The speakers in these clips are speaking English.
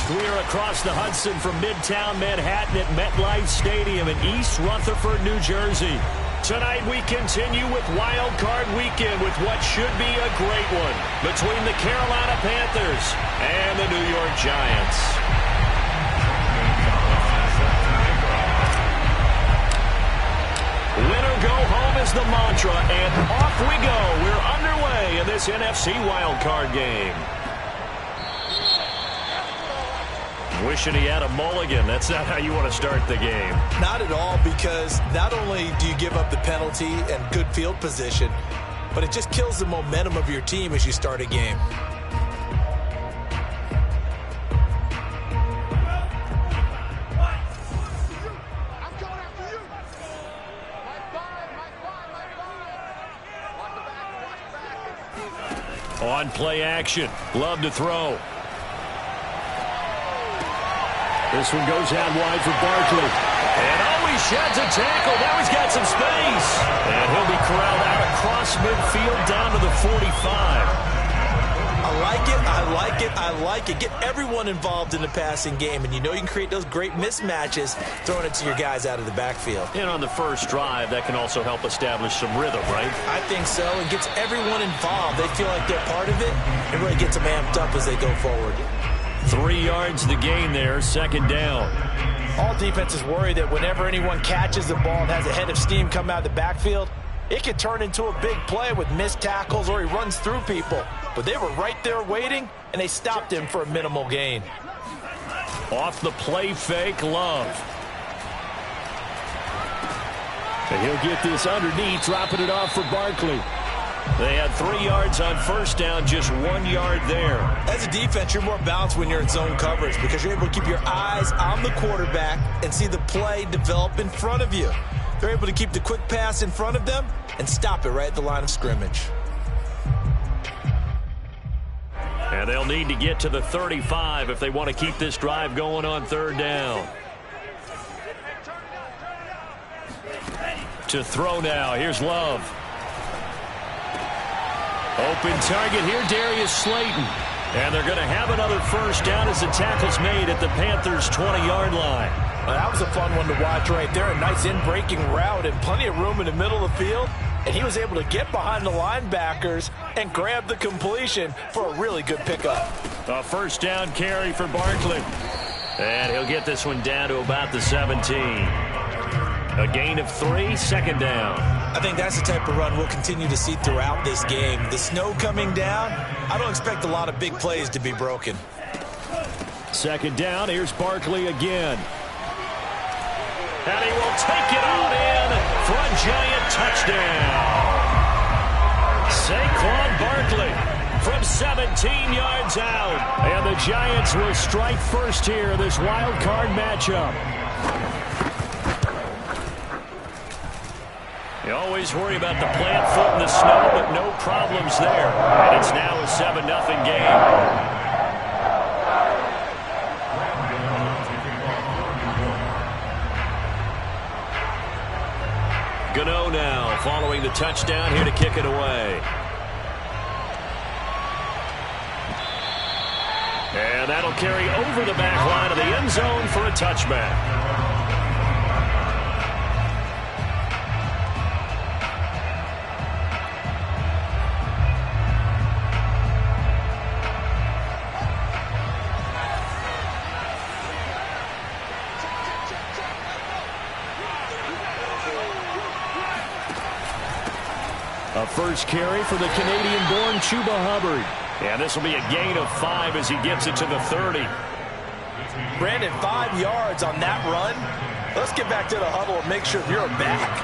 We're across the Hudson from Midtown Manhattan at MetLife Stadium in East Rutherford, New Jersey. Tonight we continue with Wild Card Weekend with what should be a great one between the Carolina Panthers and the New York Giants. Winner go home is the mantra, and off we go. We're underway in this NFC Wild Card game. Wishing he had a mulligan. That's not how you want to start the game. Not at all, because not only do you give up the penalty and good field position, but it just kills the momentum of your team as you start a game. On play action. Love to throw. This one goes out wide for Barkley. And he sheds a tackle. Now he's got some space. And he'll be corralled out across midfield down to the 45. I like it, I like it, I like it. Get everyone involved in the passing game, and you know you can create those great mismatches throwing it to your guys out of the backfield. And on the first drive, that can also help establish some rhythm, right? I think so. It gets everyone involved. They feel like they're part of it, and really gets them amped up as they go forward. 3 yards the gain there, second down. All defenses worry that whenever anyone catches the ball and has a head of steam come out of the backfield, it can turn into a big play with missed tackles or he runs through people. But they were right there waiting, and they stopped him for a minimal gain. Off the play fake, Love. And he'll get this underneath, dropping it off for Barkley. They had 3 yards on first down, just 1 yard there. As a defense, you're more balanced when you're in zone coverage because you're able to keep your eyes on the quarterback and see the play develop in front of you. They're able to keep the quick pass in front of them and stop it right at the line of scrimmage. And they'll need to get to the 35 if they want to keep this drive going on third down. To throw now, here's Love. Open target here, Darius Slayton. And they're going to have another first down as the tackle's made at the Panthers' 20-yard line. Well, that was a fun one to watch right there. A nice in-breaking route and plenty of room in the middle of the field. And he was able to get behind the linebackers and grab the completion for a really good pickup. A first down carry for Barkley. And he'll get this one down to about the 17. A gain of 3, second down. I think that's the type of run we'll continue to see throughout this game. The snow coming down, I don't expect a lot of big plays to be broken. Second down, here's Barkley again. And he will take it on in for a Giant touchdown. Saquon Barkley from 17 yards out. And the Giants will strike first here in this wild card matchup. You always worry about the plant foot in the snow, but no problems there. And it's now a 7-0 game. Gano now following the touchdown here to kick it away. And that'll carry over the back line of the end zone for a touchback. A first carry for the Canadian-born Chuba Hubbard. And this will be a gain of 5 as he gets it to the 30. Brandon, 5 yards on that run. Let's get back to the huddle and make sure you're back.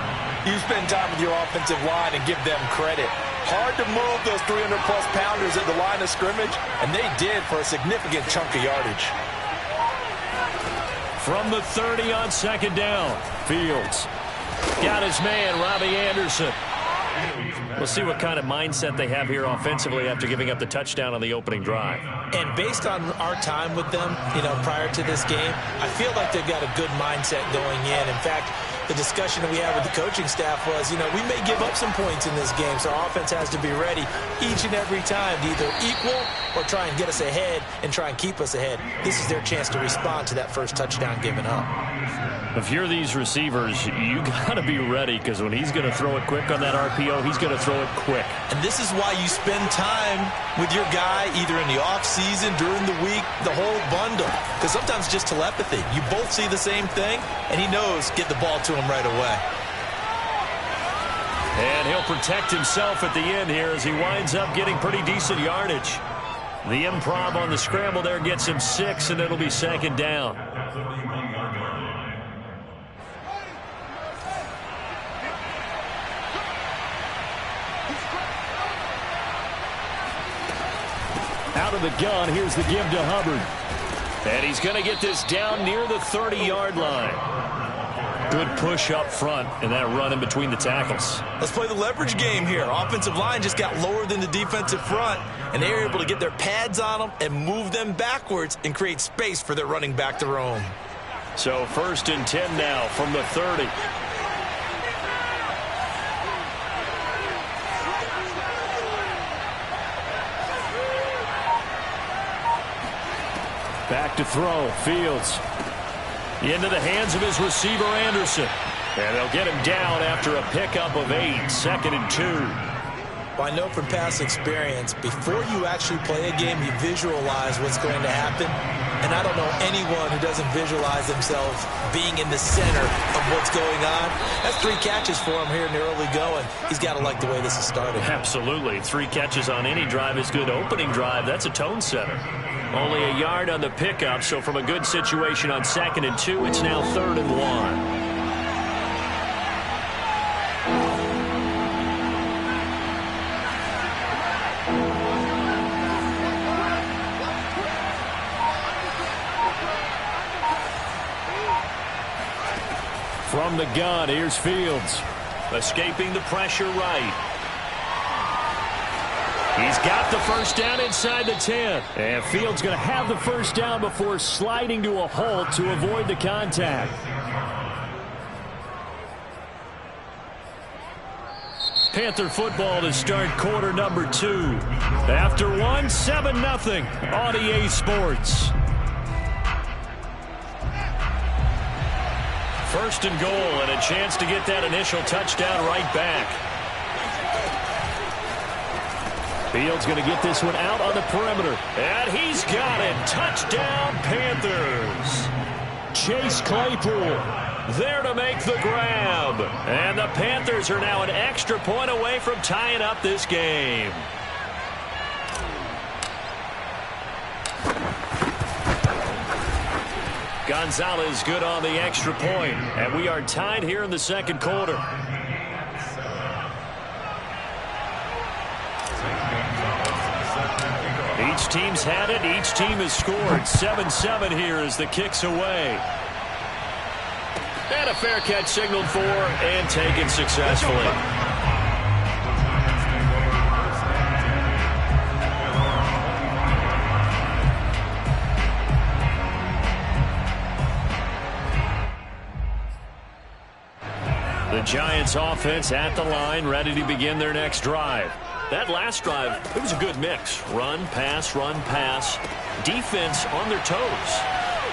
You spend time with your offensive line and give them credit. Hard to move those 300-plus pounders at the line of scrimmage, and they did for a significant chunk of yardage. From the 30 on second down, Fields got his man, Robbie Anderson. We'll see what kind of mindset they have here offensively after giving up the touchdown on the opening drive. And based on our time with them, prior to this game, I feel like they've got a good mindset going in. In fact, the discussion that we had with the coaching staff was, you know, we may give up some points in this game, so our offense has to be ready each and every time to either equal or try and get us ahead and try and keep us ahead. This is their chance to respond to that first touchdown given up. If you're these receivers, you got to be ready, because when he's going to throw it quick on that RPO, he's going to throw it quick. And this is why you spend time with your guy either in the offseason, during the week, the whole bundle. Because sometimes it's just telepathy. You both see the same thing, and he knows get the ball to him right away. And he'll protect himself at the end here as he winds up getting pretty decent yardage. The improv on the scramble there gets him 6, and it'll be second down. Out of the gun, here's the give to Hubbard. And he's going to get this down near the 30-yard line. Good push up front, and that run in between the tackles. Let's play the leverage game here. Offensive line just got lower than the defensive front, and they were able to get their pads on them and move them backwards and create space for their running back to roam. So 1st and 10 now from the 30. Back to throw. Fields. Into the hands of his receiver, Anderson. And they'll get him down after a pickup of 8. 2nd and 2. Well, I know from past experience, before you actually play a game, you visualize what's going to happen. And I don't know anyone who doesn't visualize themselves being in the center of what's going on. That's 3 catches for him here in the early going. He's got to like the way this is starting. Absolutely. 3 catches on any drive is good. Opening drive, that's a tone setter. Only a yard on the pickup, so from a good situation on 2nd and 2, it's now 3rd and 1. From the gun, here's Fields. Escaping the pressure right. He's got the first down inside the 10. And Fields going to have the first down before sliding to a halt to avoid the contact. Panther football to start quarter number 2. After 1, 7-0 on EA Sports. 1st and goal, and a chance to get that initial touchdown right back. Fields going to get this one out on the perimeter. And he's got it. Touchdown, Panthers. Chase Claypool there to make the grab. And the Panthers are now an extra point away from tying up this game. Gonzalez good on the extra point. And we are tied here in the 2nd quarter. Each team's had it. Each team has scored. 7-7 here as the kick's away. And a fair catch signaled for and taken successfully. The Giants offense at the line, ready to begin their next drive. That last drive, it was a good mix. Run, pass, defense on their toes.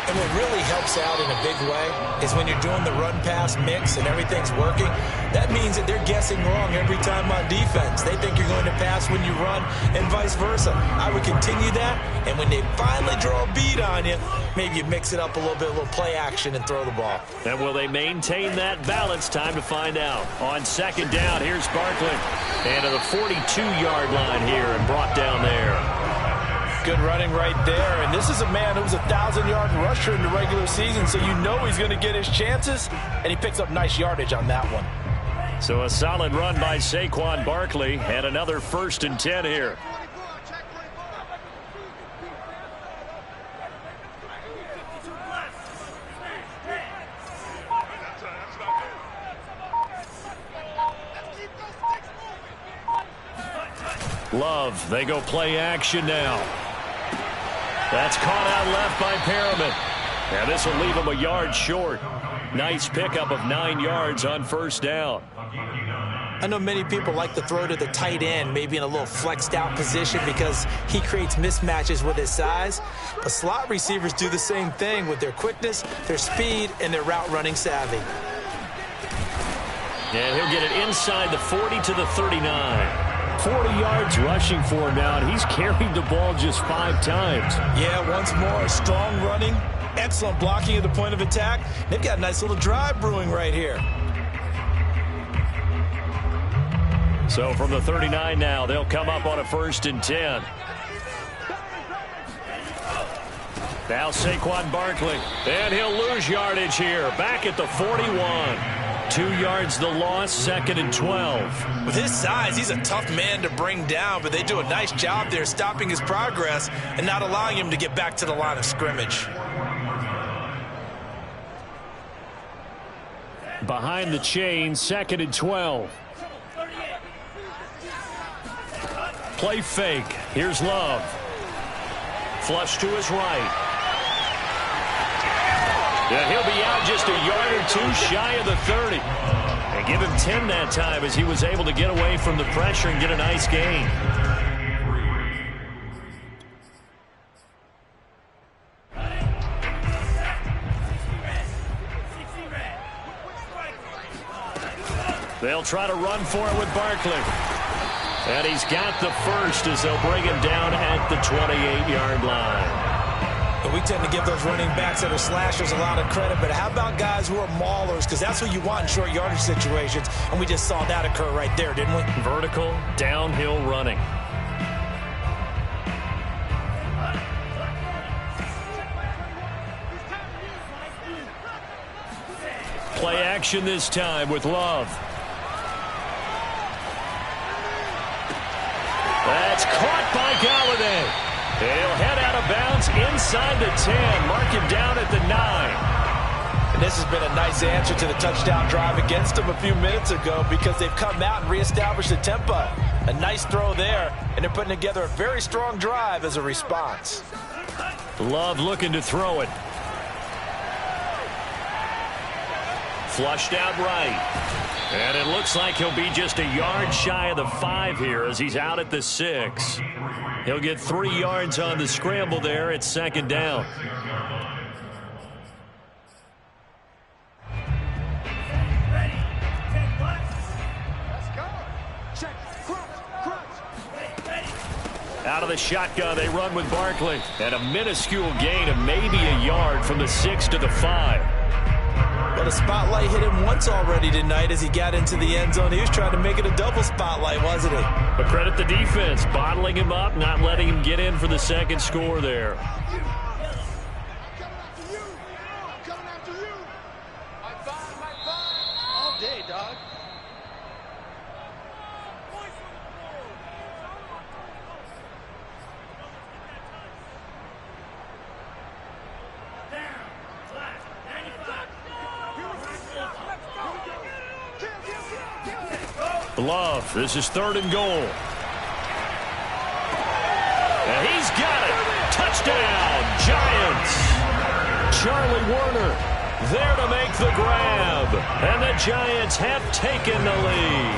And what really helps out in a big way is when you're doing the run-pass mix and everything's working, that means that they're guessing wrong every time on defense. They think you're going to pass when you run and vice versa. I would continue that, and when they finally draw a beat on you, maybe you mix it up a little bit, a little play action, and throw the ball. And will they maintain that balance? Time to find out. On 2nd down, here's Barkley. And to the 42-yard line here and brought down there. Good running right there. And this is a man who was a 1,000-yard rusher in the regular season, so you know he's going to get his chances, and he picks up nice yardage on that one. So a solid run by Saquon Barkley, and another 1st and 10 here. Love, they go play action now. That's caught out left by Perriman. And this will leave him a yard short. Nice pickup of 9 yards on first down. I know many people like to throw to the tight end, maybe in a little flexed out position because he creates mismatches with his size. But slot receivers do the same thing with their quickness, their speed, and their route running savvy. And he'll get it inside the 40 to the 39. 40 yards rushing for him now, and he's carried the ball just 5 times. Yeah, once more, strong running, excellent blocking at the point of attack. They've got a nice little drive brewing right here. So from the 39 now, they'll come up on a 1st and 10. Now Saquon Barkley, and he'll lose yardage here. Back at the 41. 2 yards the loss, 2nd and 12. With his size, he's a tough man to bring down, but they do a nice job there stopping his progress and not allowing him to get back to the line of scrimmage. Behind the chain, 2nd and 12. Play fake. Here's Love. Flush to his right. Yeah, he'll be out just a yard or 2 shy of the 30. And give him 10 that time as he was able to get away from the pressure and get a nice gain. They'll try to run for it with Barkley. And he's got the first as they'll bring him down at the 28-yard line. And we tend to give those running backs that are slashers a lot of credit, but how about guys who are maulers? Because that's what you want in short yardage situations, and we just saw that occur right there, didn't we? Vertical, downhill running. Play action this time with Love. That's caught by Galladay. He'll head out of bounds inside the 10. Mark him down at the 9. And this has been a nice answer to the touchdown drive against them a few minutes ago because they've come out and reestablished the tempo. A nice throw there, and they're putting together a very strong drive as a response. Love looking to throw it. Flushed out right. And it looks like he'll be just a yard shy of the 5 here as he's out at the 6. He'll get 3 yards on the scramble there at 2nd down. Out of the shotgun, they run with Barkley. And a minuscule gain of maybe a yard from the 6 to the 5. But a spotlight hit him once already tonight as he got into the end zone. He was trying to make it a double spotlight, wasn't he? But credit the defense, bottling him up, not letting him get in for the 2nd score there. All day, dog. Love, this is 3rd and goal. And he's got it. Touchdown, Giants. Charlie Warner there to make the grab. And the Giants have taken the lead.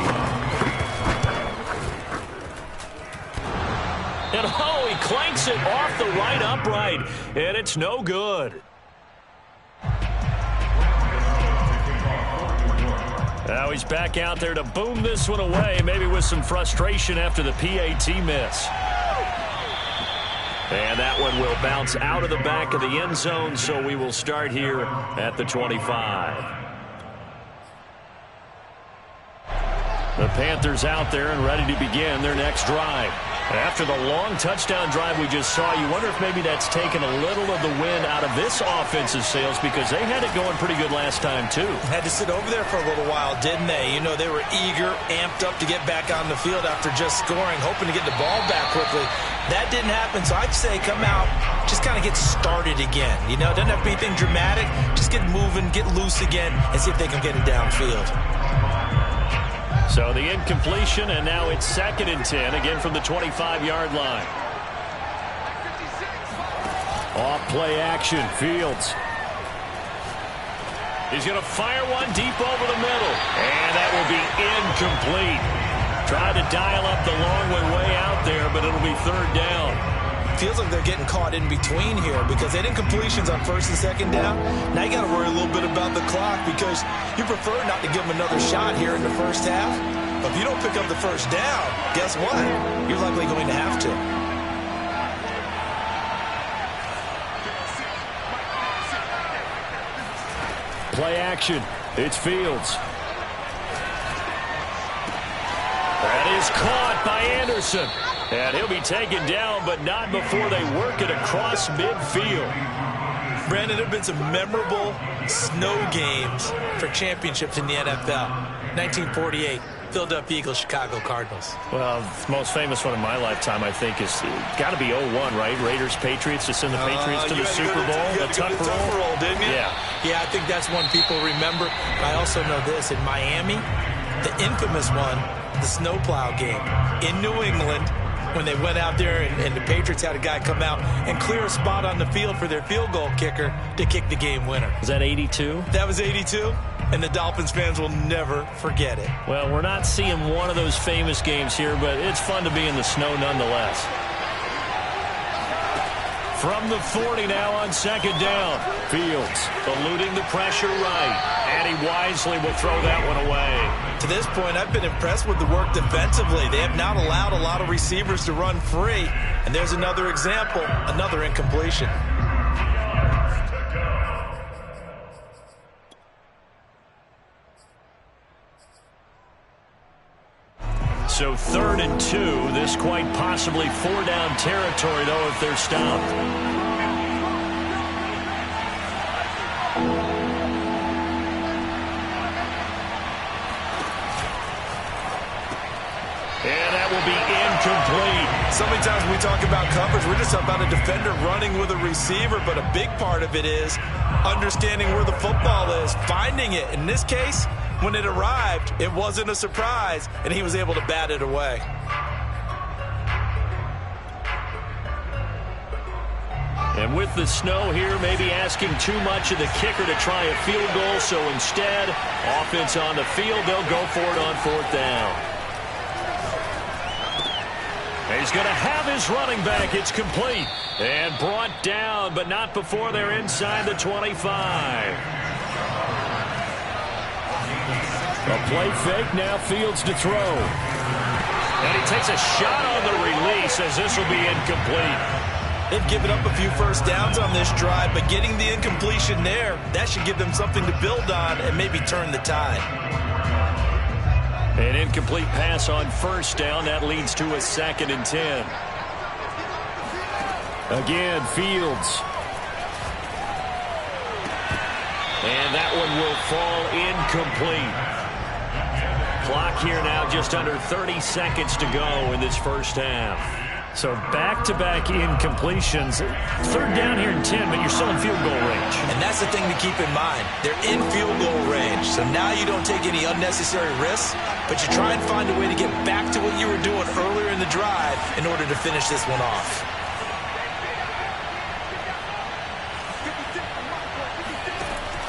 And oh, he clanks it off the right upright. And it's no good. Now he's back out there to boom this one away, maybe with some frustration after the PAT miss. And that one will bounce out of the back of the end zone, so we will start here at the 25. The Panthers out there and ready to begin their next drive. After the long touchdown drive we just saw, you wonder if maybe that's taken a little of the wind out of this offensive sails because they had it going pretty good last time too. Had to sit over there for a little while, didn't they? You know, they were eager, amped up to get back on the field after just scoring, hoping to get the ball back quickly. That didn't happen, so I'd say come out, just kind of get started again. You know, it doesn't have to be anything dramatic. Just get moving, get loose again, and see if they can get it downfield. So the incompletion, and now it's 2nd and 10, again from the 25-yard line. Off play action, Fields. He's going to fire one deep over the middle. And that will be incomplete. Tried to dial up the long way out there, but it'll be third down. Feels like they're getting caught in between here because they did incompletions on first and second down. Now you got to worry a little bit about the clock because you prefer not to give them another shot here in the first half. But if you don't pick up the first down, guess what? You're likely going to have to. Play action. It's Fields. That is caught by Anderson. And he'll be taken down, but not before they work it across midfield. Brandon, there have been some memorable snow games for championships in the NFL. 1948, Philadelphia Eagles, Chicago Cardinals. Well, the most famous one in my lifetime, I think, is got to be 01, right? Raiders, Patriots, to send the Patriots to the Super Bowl. The Tucker roll, didn't you? Yeah, I think that's one people remember. I also know this. In Miami, the infamous one, the snowplow game in New England, when they went out there and the Patriots had a guy come out and clear a spot on the field for their field goal kicker to kick the game winner. Was that 82? That was 82, and the Dolphins fans will never forget it. Well, we're not seeing one of those famous games here, but it's fun to be in the snow nonetheless. From the 40 now on second down. Fields eluding the pressure right. And he wisely will throw that one away. To this point, I've been impressed with the work defensively. They have not allowed a lot of receivers to run free. And there's another example, another incompletion. So 3rd and 2. This quite possibly 4-down territory, though, if they're stopped. And that will be incomplete. So many times when we talk about coverage, we're just about a defender running with a receiver, but a big part of it is understanding where the football is, finding it. In this case, when it arrived, it wasn't a surprise, and he was able to bat it away. And with the snow here, maybe asking too much of the kicker to try a field goal, so instead, offense on the field, they'll go for it on 4th down. He's going to have his running back. It's complete. And brought down, but not before they're inside the 25. A play fake, now Fields to throw. And he takes a shot on the release as this will be incomplete. They've given up a few first downs on this drive, but getting the incompletion there, that should give them something to build on and maybe turn the tide. An incomplete pass on 1st down. That leads to a 2nd and 10. Again, Fields. And that one will fall incomplete. Clock here now just under 30 seconds to go in this first half. So back-to-back incompletions. 3rd down here in 10, but you're still in field goal range. And that's the thing to keep in mind. They're in field goal range. So now you don't take any unnecessary risks, but you try and find a way to get back to what you were doing earlier in the drive in order to finish this one off.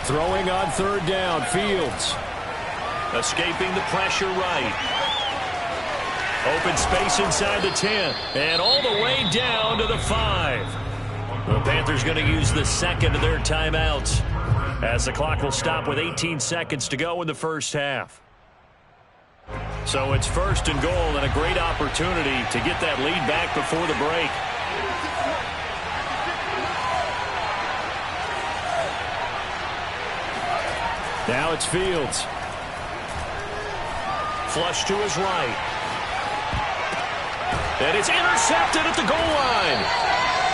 Throwing on 3rd down, Fields. Escaping the pressure right. Open space inside the 10. And all the way down to the 5. The Panthers going to use the 2nd of their timeouts, as the clock will stop with 18 seconds to go in the first half. So it's 1st and goal, and a great opportunity to get that lead back before the break. Now it's Fields. Flush to his right. And it's intercepted at the goal line.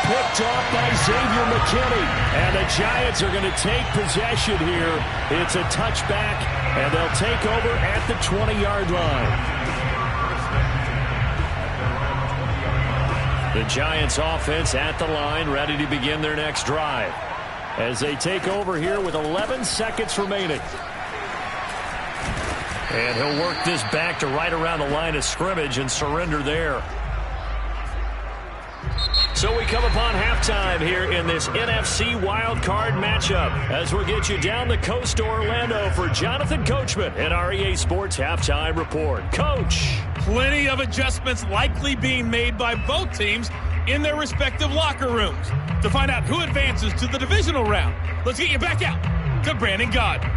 Picked off by Xavier McKinney. And the Giants are going to take possession here. It's a touchback, and they'll take over at the 20-yard line. The Giants offense at the line, ready to begin their next drive, as they take over here with 11 seconds remaining. And he'll work this back to right around the line of scrimmage and surrender there. So we come upon halftime here in this NFC wildcard matchup as we'll get you down the coast to Orlando for Jonathan Coachman and our EA Sports Halftime Report. Coach. Plenty of adjustments likely being made by both teams in their respective locker rooms. To find out who advances to the divisional round, let's get you back out to Brandon Gaudin.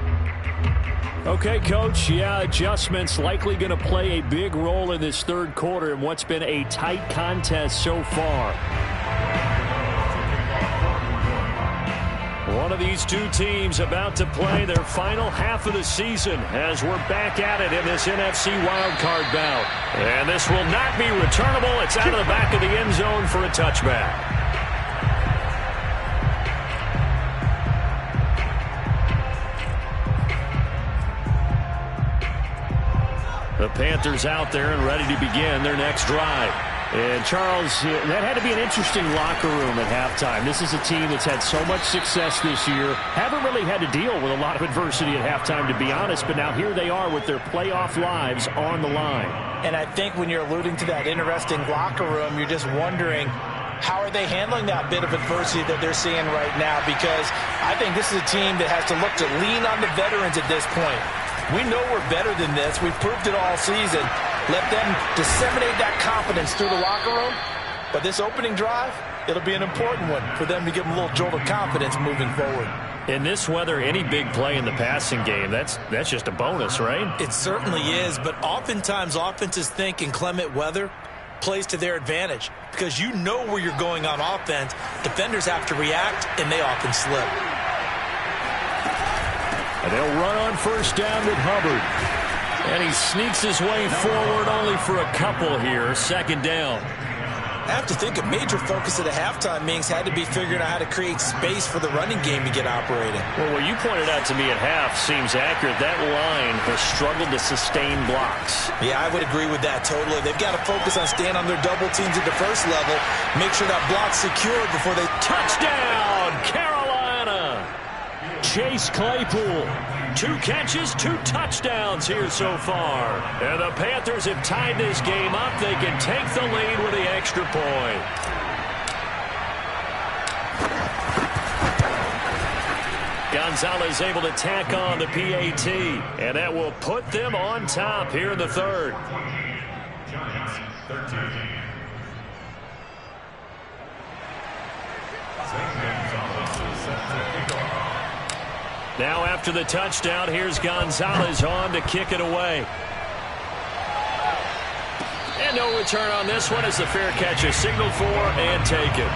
Okay, Coach, adjustments likely going to play a big role in this third quarter in what's been a tight contest so far. One of these two teams about to play their final half of the season as we're back at it in this NFC wildcard bout. And this will not be returnable. It's out of the back of the end zone for a touchback. The Panthers out there and ready to begin their next drive. And, Charles, that had to be an interesting locker room at halftime. This is a team that's had so much success this year. Haven't really had to deal with a lot of adversity at halftime, to be honest. But now here they are with their playoff lives on the line. And I think when you're alluding to that interesting locker room, you're just wondering, how are they handling that bit of adversity that they're seeing right now? Because I think this is a team that has to look to lean on the veterans at this point. We know we're better than this. We've proved it all season. Let them disseminate that confidence through the locker room. But this opening drive, it'll be an important one for them to give them a little jolt of confidence moving forward. In this weather, any big play in the passing game, that's just a bonus, right? It certainly is, but oftentimes offenses think inclement weather plays to their advantage because you know where you're going on offense. Defenders have to react, and they often slip. And they'll run on first down with Hubbard. And he sneaks his way forward only for a couple here. Second down. I have to think a major focus of the halftime meetings had to be figuring out how to create space for the running game to get operating. Well, what you pointed out to me at half seems accurate. That line has struggled to sustain blocks. Yeah, I would agree with that totally. They've got to focus on staying on their double teams at the first level. Make sure that block's secured before they... Touchdown, Carolina! Chase Claypool. 2 catches, 2 touchdowns here so far. And the Panthers have tied this game up. They can take the lead with the extra point. Gonzalez able to tack on the PAT. And that will put them on top here in the third. Giants 13. Now after the touchdown, here's Gonzalez on to kick it away. And no return on this one as the fair catch is signaled for and taken.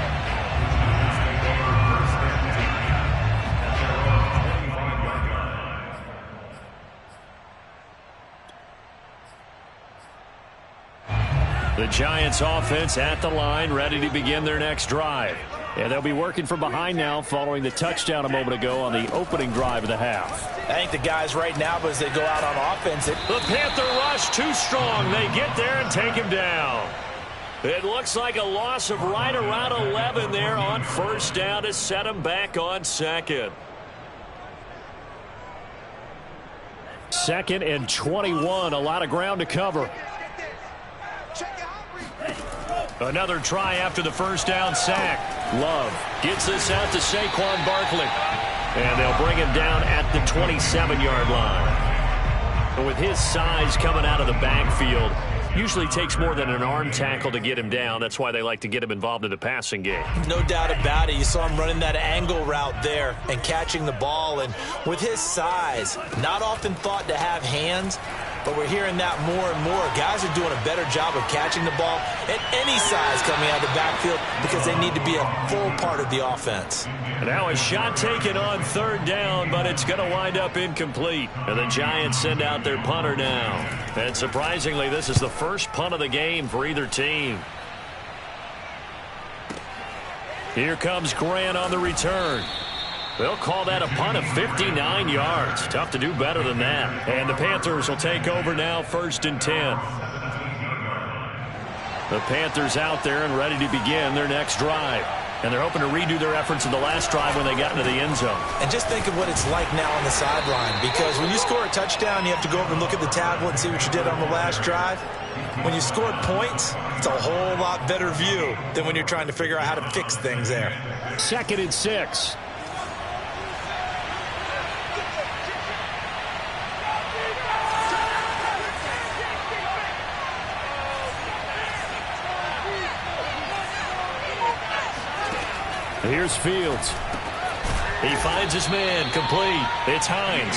The Giants offense at the line, ready to begin their next drive. And they'll be working from behind now following the touchdown a moment ago on the opening drive of the half. I think the guys right now, as they go out on offense... The Panther rush too strong. They get there and take him down. It looks like a loss of right around 11 there on first down to set him back on second. 2nd and 21. A lot of ground to cover. Another try after the first down sack. Love gets this out to Saquon Barkley. And they'll bring him down at the 27-yard line. And with his size coming out of the backfield, usually takes more than an arm tackle to get him down. That's why they like to get him involved in the passing game. No doubt about it. You saw him running that angle route there and catching the ball. And with his size, not often thought to have hands, but we're hearing that more and more. Guys are doing a better job of catching the ball at any size coming out of the backfield because they need to be a full part of the offense. And now a shot taken on third down, but it's going to wind up incomplete. And the Giants send out their punter now. And surprisingly, this is the first punt of the game for either team. Here comes Grant on the return. They'll call that a punt of 59 yards. Tough to do better than that. And the Panthers will take over now, 1st and 10. The Panthers out there and ready to begin their next drive. And they're hoping to redo their efforts in the last drive when they got into the end zone. And just think of what it's like now on the sideline, because when you score a touchdown, you have to go over and look at the tablet and see what you did on the last drive. When you scored points, it's a whole lot better view than when you're trying to figure out how to fix things there. 2nd and 6. Here's Fields. He finds his man, complete. It's Hines.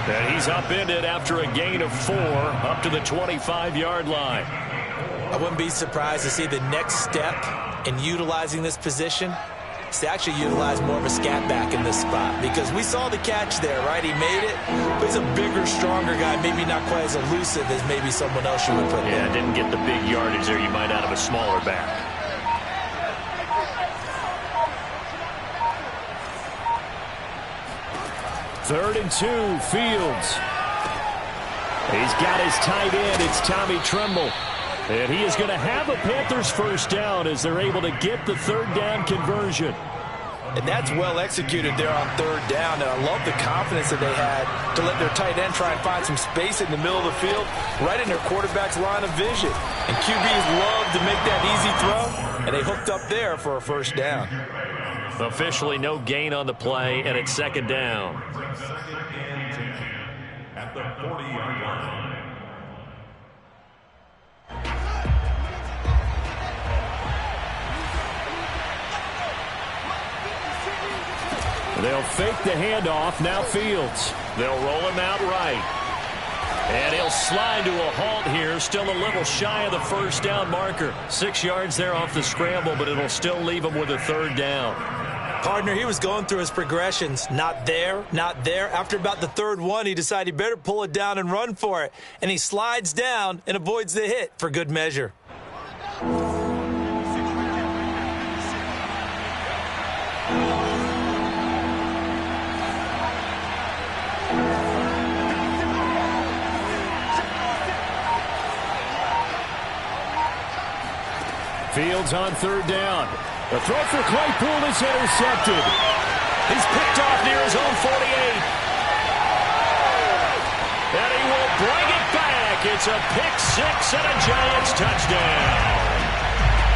And he's upended after a gain of 4 up to the 25-yard line. I wouldn't be surprised to see the next step in utilizing this position is to actually utilize more of a scat back in this spot, because we saw the catch there, right? He made it, but he's a bigger, stronger guy, maybe not quite as elusive as maybe someone else you would put there. Yeah, didn't get the big yardage there you might out of a smaller back. Third and 2, Fields. He's got his tight end. It's Tommy Tremble. And he is going to have a Panthers first down as they're able to get the third down conversion. And that's well executed there on third down. And I love the confidence that they had to let their tight end try and find some space in the middle of the field, right in their quarterback's line of vision. And QBs love to make that easy throw, and they hooked up there for a first down. Officially no gain on the play, and it's 2nd down. At the 40-yard line. They'll fake the handoff. Now Fields. They'll roll him out right. And he'll slide to a halt here. Still a little shy of the first down marker. 6 yards there off the scramble, but it'll still leave him with a third down. Partner, he was going through his progressions. Not there, not there. After about the third one, he decided he better pull it down and run for it. And he slides down and avoids the hit for good measure. Fields on third down. The throw for Claypool is intercepted. He's picked off near his own 48. And he will bring it back. It's a pick six and a Giants touchdown.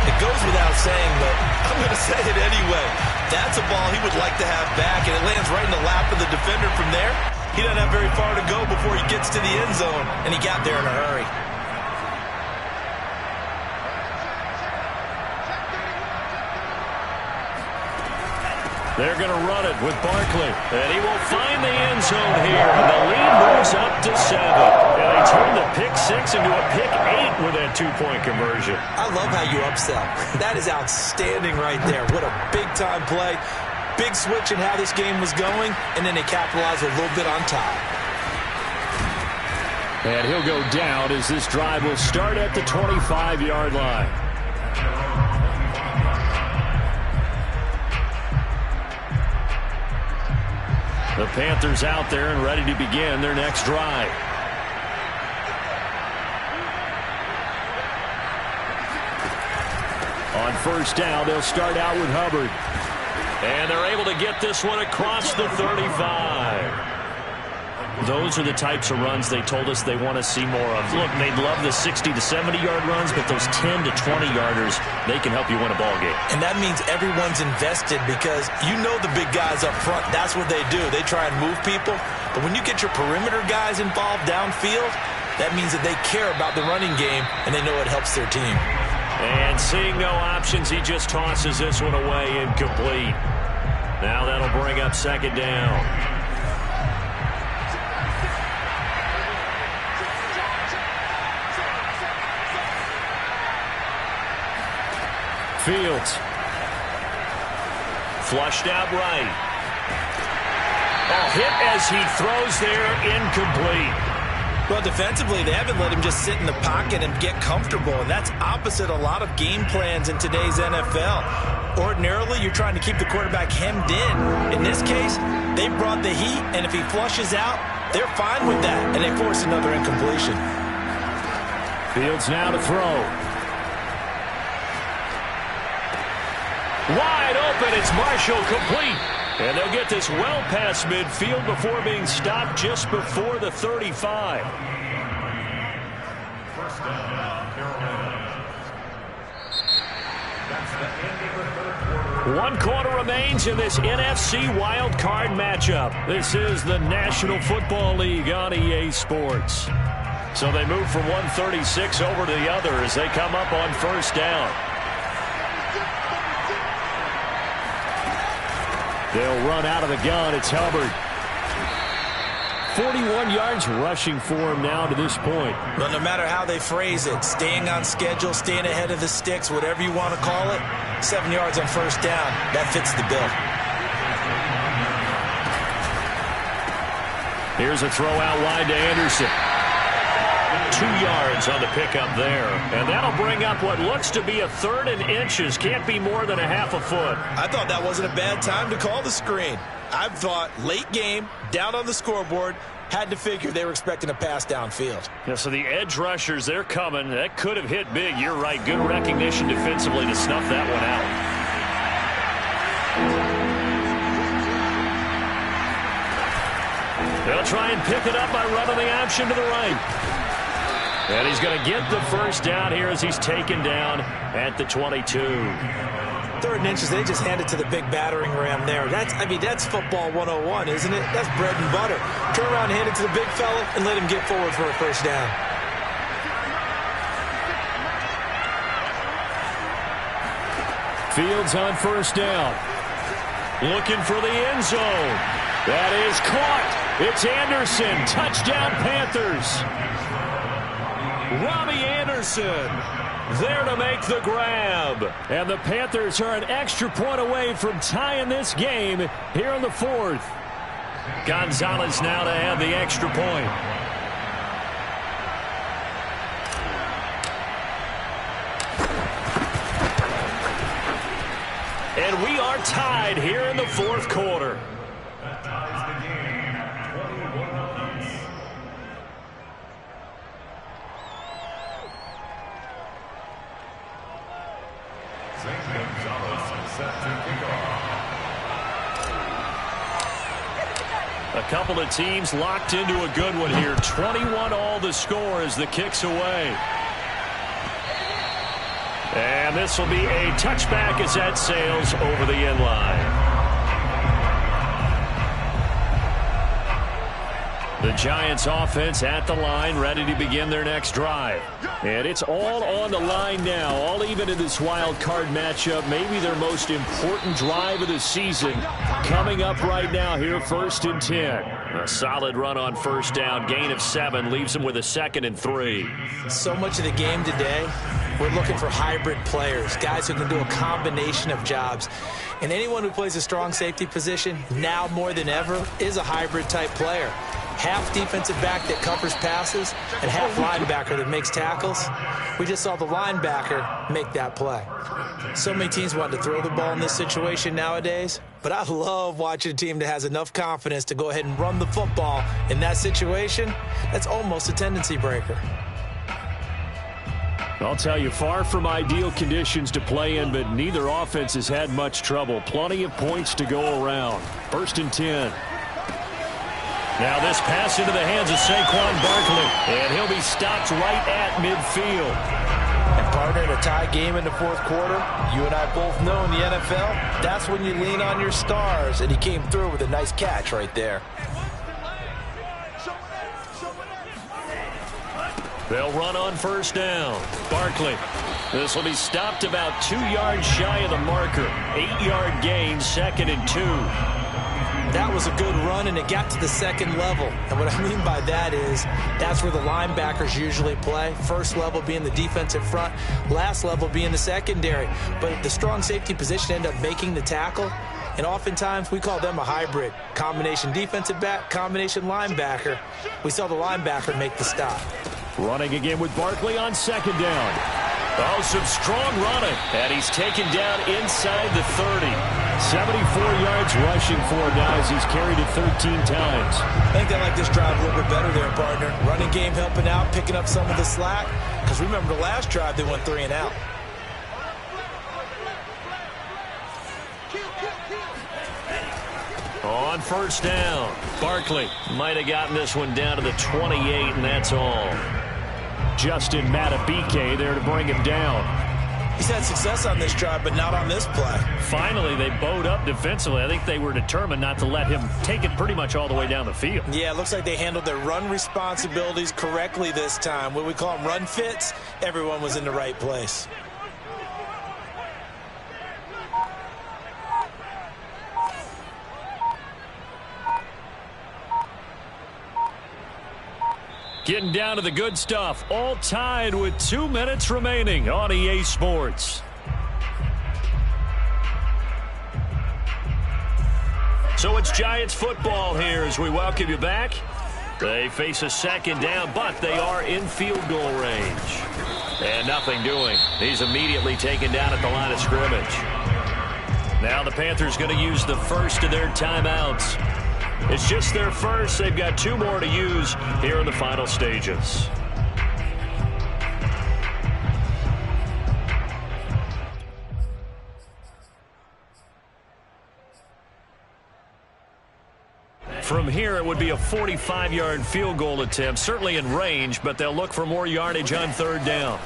It goes without saying, but I'm going to say it anyway. That's a ball he would like to have back, and it lands right in the lap of the defender from there. He doesn't have very far to go before he gets to the end zone, and he got there in a hurry. They're going to run it with Barkley. And he will find the end zone here. And the lead moves up to 7. And they turn the pick six into a pick 8 with that two-point conversion. I love how you upsell. That is outstanding right there. What a big-time play. Big switch in how this game was going. And then they capitalized a little bit on top. And he'll go down as this drive will start at the 25-yard line. The Panthers out there and ready to begin their next drive. On first down, they'll start out with Hubbard. And they're able to get this one across the 35. Those are the types of runs they told us they want to see more of. Look, they'd love the 60 to 70-yard runs, but those 10 to 20-yarders, they can help you win a ball game. And that means everyone's invested because you know the big guys up front, that's what they do. They try and move people. But when you get your perimeter guys involved downfield, that means that they care about the running game, and they know it helps their team. And seeing no options, he just tosses this one away incomplete. Now that'll bring up second down. Fields. Flushed out right. A hit as he throws there, incomplete. Well, defensively, they haven't let him just sit in the pocket and get comfortable, and that's opposite a lot of game plans in today's NFL. Ordinarily, you're trying to keep the quarterback hemmed in. In this case, they brought the heat, and if he flushes out, they're fine with that, and they force another incompletion. Fields now to throw. Wide open. It's Marshall, complete. And they'll get this well past midfield before being stopped just before the 35. First down, Carolina. That's the end of the third quarter. 1 quarter remains in this NFC wild card matchup. This is the National Football League on EA Sports. So they move from 136 over to the other as they come up on first down. They'll run out of the gun. It's Hubbard. 41 yards rushing for him now to this point. Well, no matter how they phrase it, staying on schedule, staying ahead of the sticks, whatever you want to call it, 7 yards on first down, that fits the bill. Here's a throw out wide to Anderson. 2 yards on the pickup there. And that'll bring up what looks to be a 3rd and inches. Can't be more than a half a foot. I thought that wasn't a bad time to call the screen. I thought late game, down on the scoreboard, had to figure they were expecting a pass downfield. Yeah, so the edge rushers, they're coming. That could have hit big. You're right. Good recognition defensively to snuff that one out. They'll try and pick it up by running the option to the right. And he's going to get the first down here as he's taken down at the 22. 3rd and inches, they just hand it to the big battering ram there. That's football 101, isn't it? That's bread and butter. Turn around and hand it to the big fella and let him get forward for a first down. Fields on first down. Looking for the end zone. That is caught. It's Anderson. Touchdown, Panthers. Robbie Anderson there to make the grab. And the Panthers are an extra point away from tying this game here in the 4th. Gonzalez now to add the extra point. And we are tied here in the 4th quarter. That ties the game, 21 apiece. St. Gonzalez set to kick off. A couple of teams locked into a good one here. 21 all the score as the kick's away. And this will be a touchback as that sails over the end line. The Giants offense at the line, ready to begin their next drive. And it's all on the line now, all even in this wild card matchup. Maybe their most important drive of the season coming up right now here, 1st and 10. A solid run on first down, gain of 7, leaves them with a 2nd and 3. So much of the game today, we're looking for hybrid players, guys who can do a combination of jobs. And anyone who plays a strong safety position, now more than ever, is a hybrid type player. Half defensive back that covers passes and half linebacker that makes tackles. We just saw the linebacker make that play. So many teams want to throw the ball in this situation nowadays, but I love watching a team that has enough confidence to go ahead and run the football in that situation. That's almost a tendency breaker. I'll tell you, far from ideal conditions to play in, but neither offense has had much trouble. Plenty of points to go around. 1st and 10. Now this pass into the hands of Saquon Barkley, and he'll be stopped right at midfield. And partner, in a tie game in the 4th quarter, you and I both know in the NFL, that's when you lean on your stars, and he came through with a nice catch right there. They'll run on first down. Barkley. This will be stopped about 2 yards shy of the marker. 8-yard gain, 2nd and 2. That was a good run, and it got to the 2nd level. And what I mean by that is that's where the linebackers usually play. First level being the defensive front, last level being the secondary. But the strong safety position ended up making the tackle, and oftentimes we call them a hybrid. Combination defensive back, combination linebacker. We saw the linebacker make the stop. Running again with Barkley on 2nd down. Oh, some strong running. And he's taken down inside the 30. 74 yards rushing for him now as he's carried it 13 times. I think they like this drive a little bit better there, partner. Running game helping out, picking up some of the slack. Because remember the last drive, they went 3 and out. On first down, Barkley might have gotten this one down to the 28, and that's all. Justin Matabike there to bring him down. He's had success on this drive, but not on this play. Finally, they bowed up defensively. I think they were determined not to let him take it pretty much all the way down the field. Yeah, it looks like they handled their run responsibilities correctly this time. What we call them run fits, everyone was in the right place. Getting down to the good stuff, all tied with 2 minutes remaining on EA Sports. So it's Giants football here as we welcome you back. They face a second down, but they are in field goal range. And nothing doing. He's immediately taken down at the line of scrimmage. Now the Panthers going to use the first of their timeouts. It's just their first. They've got 2 more to use here in the final stages. From here, it would be a 45-yard field goal attempt, certainly in range, but they'll look for more yardage on third down.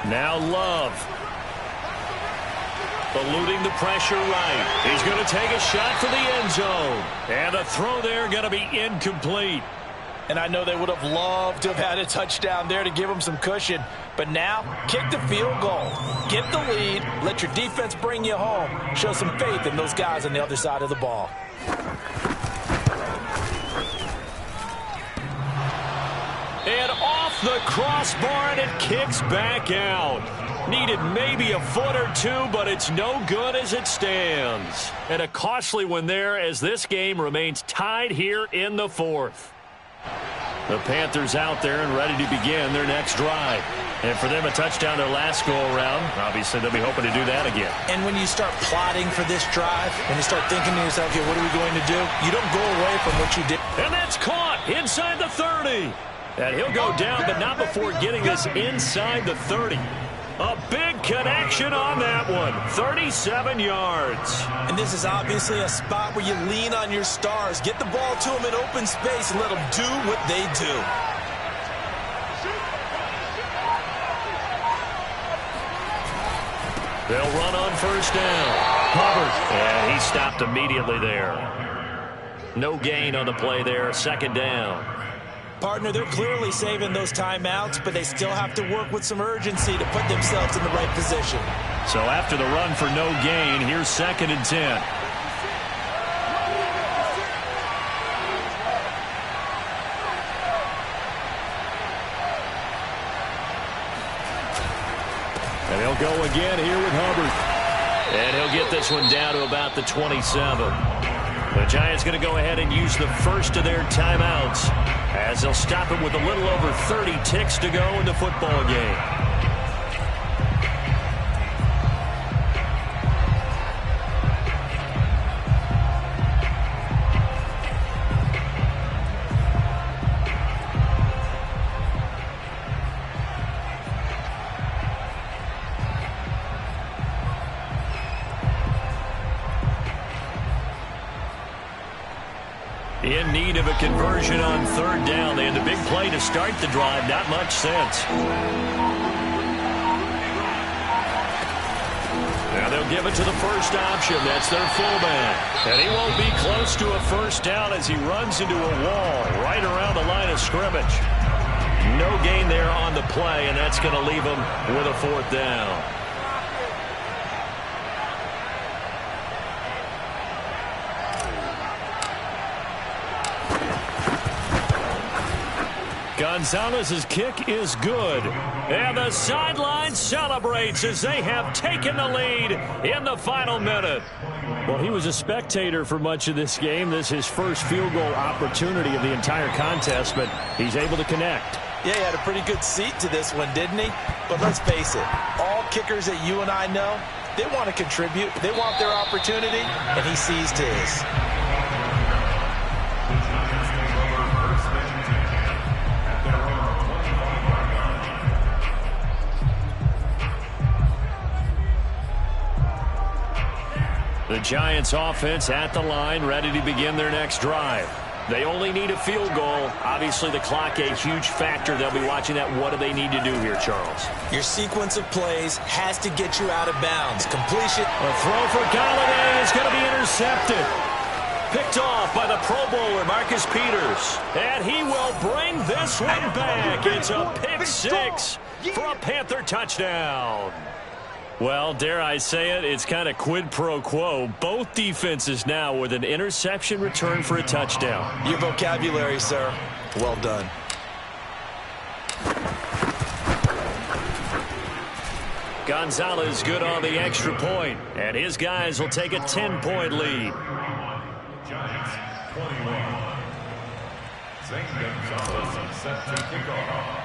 Now Love. Eluding the pressure right. He's going to take a shot for the end zone. And the throw there going to be incomplete. And I know they would have loved to have had a touchdown there to give them some cushion. But now, kick the field goal. Get the lead. Let your defense bring you home. Show some faith in those guys on the other side of the ball. And off the crossbar, and it kicks back out. Needed maybe a foot or two, but it's no good as it stands. And a costly one there as this game remains tied here in the fourth. The Panthers out there and ready to begin their next drive. And for them, a touchdown their last go-around. Obviously, they'll be hoping to do that again. And when you start plotting for this drive, when you start thinking to yourself, okay, what are we going to do? You don't go away from what you did. And that's caught inside the 30. And he'll go down, but not before getting this inside the 30. A big connection on that one. 37 yards. And this is obviously a spot where you lean on your stars. Get the ball to them in open space and let them do what they do. They'll run on first down. Hubbard. And he stopped immediately there. No gain on the play there. Second down. Partner, they're clearly saving those timeouts, but they still have to work with some urgency to put themselves in the right position. So after the run for no gain, here's 2nd and 10. And he'll go again here with Hubbard. And he'll get this one down to about the 27. The Giants going to go ahead and use the first of their timeouts as they'll stop it with a little over 30 ticks to go in the football game. In need of a conversion on third down. They had the big play to start the drive. Not much sense. Now they'll give it to the first option. That's their fullback. And he won't be close to a first down as he runs into a wall right around the line of scrimmage. No gain there on the play, and that's going to leave him with a fourth down. Gonzalez's kick is good. And the sideline celebrates as they have taken the lead in the final minute. Well, he was a spectator for much of this game. This is his first field goal opportunity of the entire contest, but he's able to connect. Yeah, he had a pretty good seat to this one, didn't he? But let's face it, all kickers that you and I know, they want to contribute. They want their opportunity, and he seized his. The Giants offense at the line, ready to begin their next drive. They only need a field goal. Obviously, the clock a huge factor. They'll be watching that. What do they need to do here, Charles? Your sequence of plays has to get you out of bounds. Completion. A throw for Galladay is going to be intercepted. Picked off by the Pro Bowler, Marcus Peters. And he will bring this one back. It's a pick six for a Panther touchdown. Well, dare I say it, it's kind of quid pro quo. Both defenses now with an interception return for a touchdown. Your vocabulary, sir. Well done. Gonzalez good on the extra point, and his guys will take a 10-point lead. Giants 21. St. Gonzalez set to kick off.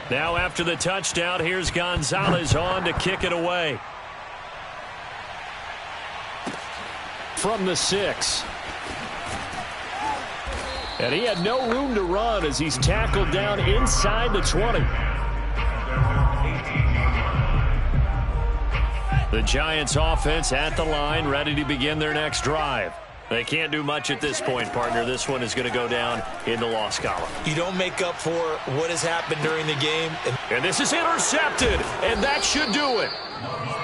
Now after the touchdown, here's Gonzalez on to kick it away. From the 6. And he had no room to run as he's tackled down inside the 20. The Giants offense at the line, ready to begin their next drive. They can't do much at this point, partner. This one is going to go down in the loss column. You don't make up for what has happened during the game. And this is intercepted, and that should do it.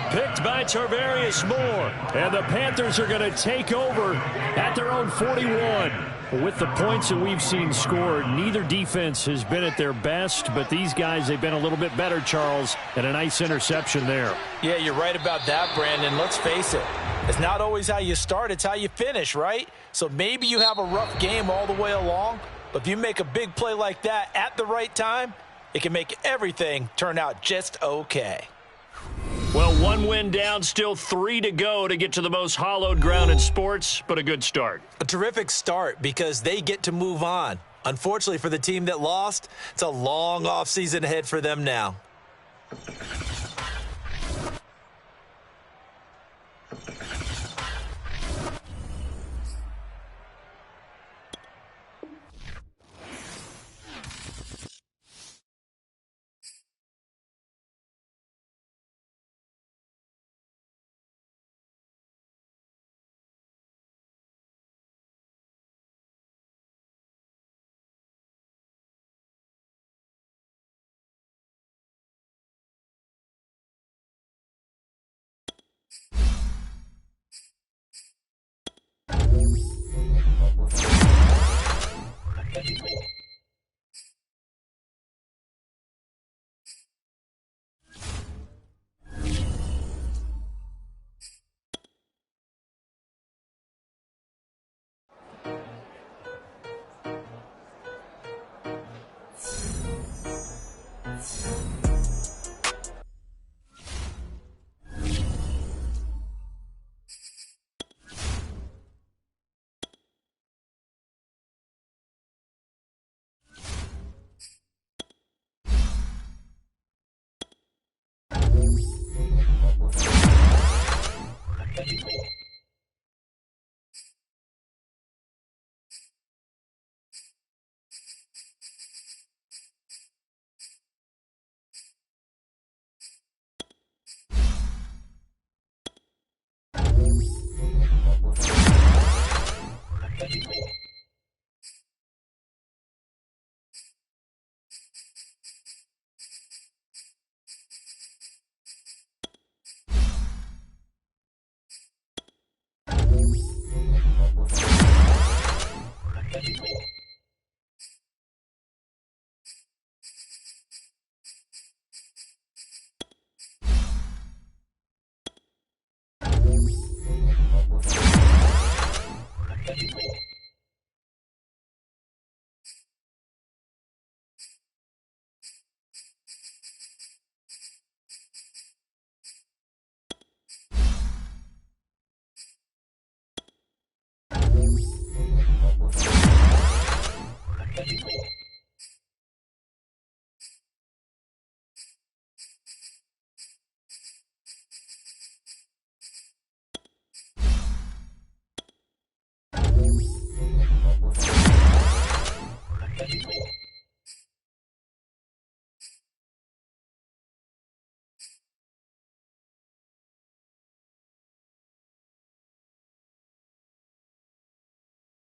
Picked by Tarvarius Moore. And the Panthers are going to take over at their own 41. With the points that we've seen scored, neither defense has been at their best, but these guys, they've been a little bit better, Charles, and a nice interception there. Yeah, you're right about that, Brandon. Let's face it. It's not always how you start, it's how you finish, right? So maybe you have a rough game all the way along, but if you make a big play like that at the right time, it can make everything turn out just okay. Well, one win down, still 3 to go to get to the most hallowed ground in sports, but a good start. A terrific start because they get to move on. Unfortunately for the team that lost, it's a long offseason ahead for them now.